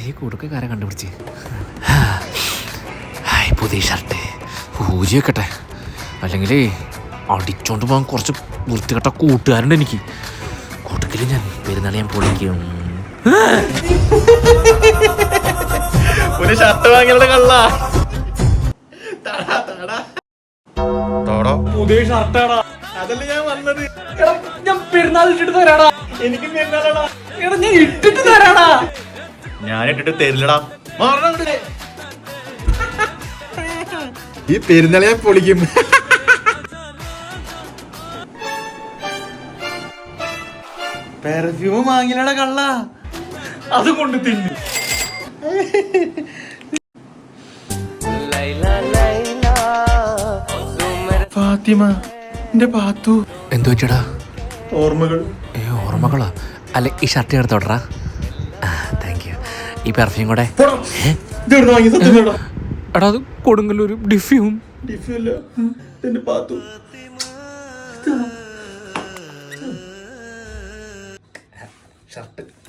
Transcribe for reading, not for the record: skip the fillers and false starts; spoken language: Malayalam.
ഈ കുടുക്കക്കാരെ കണ്ടുപിടിച്ച് പുതിയ ഷർട്ട് ഊരി വെക്കട്ടെ, അല്ലെങ്കിൽ അടിച്ചോണ്ട് പോകാൻ കുറച്ച് വൃത്തികെട്ട കൂട്ടുകാരുണ്ട് എനിക്ക്. കൂട്ടുകിൽ ഞാൻ പെരുന്നാൾ ഞാൻ പൊളിക്കും. ഒരു ഷർട്ട് വാങ്ങിയുടെ കള്ള പുതിയ ഷർട്ടാടാ. അതല്ല ഞാൻ വന്നത്. ഞാൻ പെരുന്നാൾ ഇട്ടിട്ട് തരാടാ. എനിക്ക് പെരുന്നാളാടാ. എടാ ഞാൻ ഇട്ടിട്ട് തരാടാ. ഞാൻ ഇട്ടിട്ട് തരില്ലടാ. ഈ പെരുന്നാൾ ഞാൻ പൊളിക്കും. പെർഫ്യൂം വാങ്ങില്ലടാ കള്ള. അത് കൊണ്ട് തിന്നു. ഫാത്തിമ, എന്റെ പാത്തു. എന്തു പറ്റിയടാ? ഓർമ്മകൾ. ഓർമ്മകളോ? അല്ല ഈ ഷർട്ട് എടുത്തോട്രാ. Thank you. ഈ പെർഫ്യൂം കൂടെ. എടാ അത് കൊടുങ്ങല്ലൂർ ഡിഫ്യൂം. എന്റെ പാത്തു ഷർട്ട്.